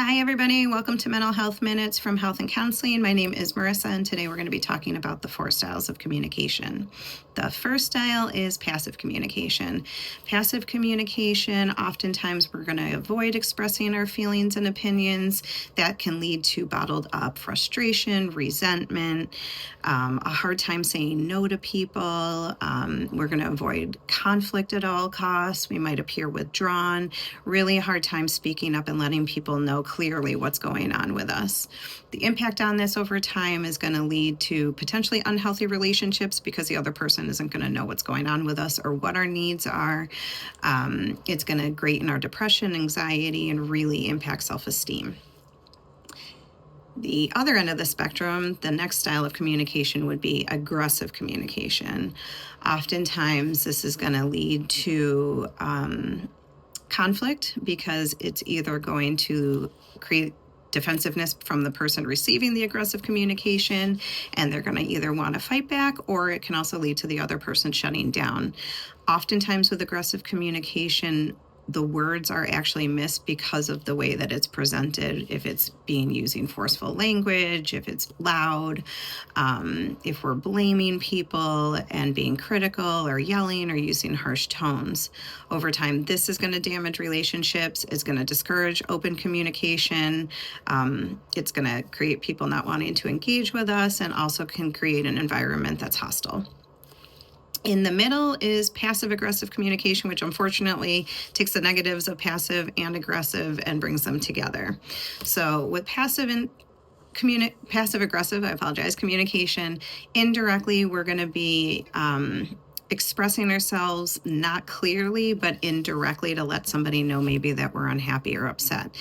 Hi, everybody. Welcome to Mental Health Minutes from Health and Counseling. My name is Marisa, and today we're going to be talking about the 4 styles of communication. The first style is passive communication. Passive communication, oftentimes we're going to avoid expressing our feelings and opinions. That can lead to bottled up frustration, resentment, a hard time saying no to people. We're going to avoid conflict at all costs. We might appear withdrawn, really a hard time speaking up and letting people know clearly what's going on with us. The impact on this over time is going to lead to potentially unhealthy relationships because the other person isn't going to know what's going on with us or what our needs are. It's going to greaten our depression, anxiety, and really impact self-esteem. The other end of the spectrum, the next style of communication would be aggressive communication. Oftentimes, this is going to lead to conflict because it's either going to create defensiveness from the person receiving the aggressive communication, and they're going to either want to fight back, or it can also lead to the other person shutting down. Oftentimes with aggressive communication, the words are actually missed because of the way that it's presented. If it's being using forceful language, if it's loud, if we're blaming people and being critical or yelling or using harsh tones. Over time, this is going to damage relationships. It's going to discourage open communication. It's going to create people not wanting to engage with us, and also can create an environment that's hostile. In the middle is passive-aggressive communication, which unfortunately takes the negatives of passive and aggressive and brings them together. So with passive-aggressive, communication, indirectly, we're going to be expressing ourselves not clearly, but indirectly to let somebody know maybe that we're unhappy or upset.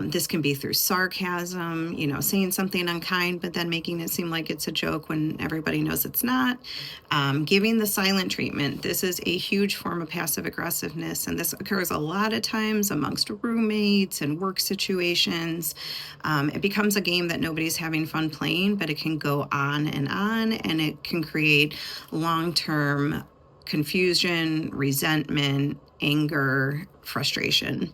This can be through sarcasm, saying something unkind, but then making it seem like it's a joke when everybody knows it's not. Giving the silent treatment. This is a huge form of passive aggressiveness, and this occurs a lot of times amongst roommates and work situations. It becomes a game that nobody's having fun playing, but it can go on, and it can create long-term confusion, resentment, anger, frustration.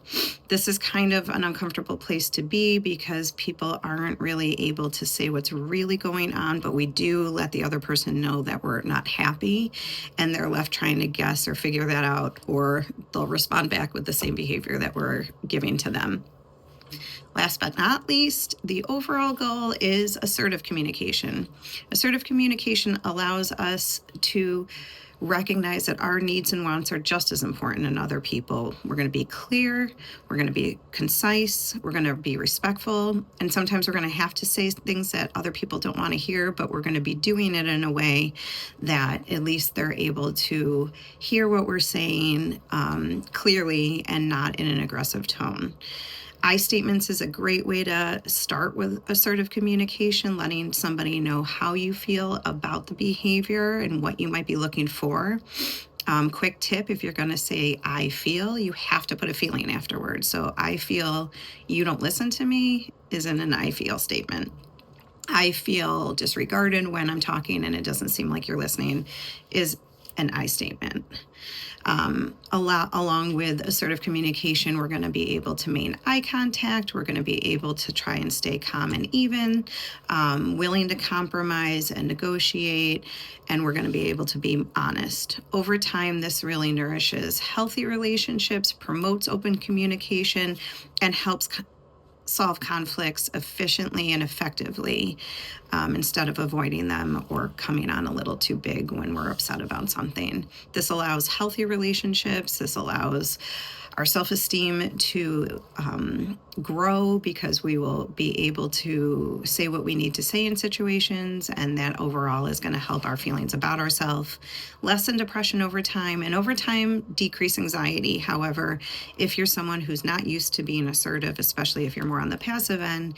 This is kind of an uncomfortable place to be because people aren't really able to say what's really going on, but we do let the other person know that we're not happy, and they're left trying to guess or figure that out, or they'll respond back with the same behavior that we're giving to them. Last but not least, the overall goal is assertive communication. Assertive communication allows us to recognize that our needs and wants are just as important in other people. We're going to be clear, we're going to be concise, we're going to be respectful, and sometimes we're going to have to say things that other people don't want to hear, but we're going to be doing it in a way that at least they're able to hear what we're saying clearly and not in an aggressive tone. I statements is a great way to start with assertive communication, letting somebody know how you feel about the behavior and what you might be looking for. Quick tip, if you're going to say, I feel, you have to put a feeling afterwards. So I feel you don't listen to me isn't an I feel statement. I feel disregarded when I'm talking and it doesn't seem like you're listening is an I statement. Along with assertive communication, we're going to be able to maintain eye contact. We're going to be able to try and stay calm and even, willing to compromise and negotiate, and we're going to be able to be honest. Over time, this really nourishes healthy relationships, promotes open communication, and helps solve conflicts efficiently and effectively instead of avoiding them or coming on a little too big when we're upset about something. This allows healthy relationships. This allows our self-esteem to grow because we will be able to say what we need to say in situations, and that overall is going to help our feelings about ourselves, lessen depression over time, and over time decrease anxiety. However, if you're someone who's not used to being assertive, especially if you're more on the passive end,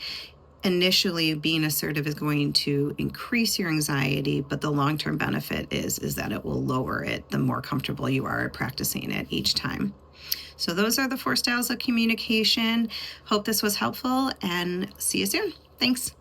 initially being assertive is going to increase your anxiety, but the long-term benefit is that it will lower it the more comfortable you are practicing it each time. So those are the 4 styles of communication. Hope this was helpful, and see you soon. Thanks.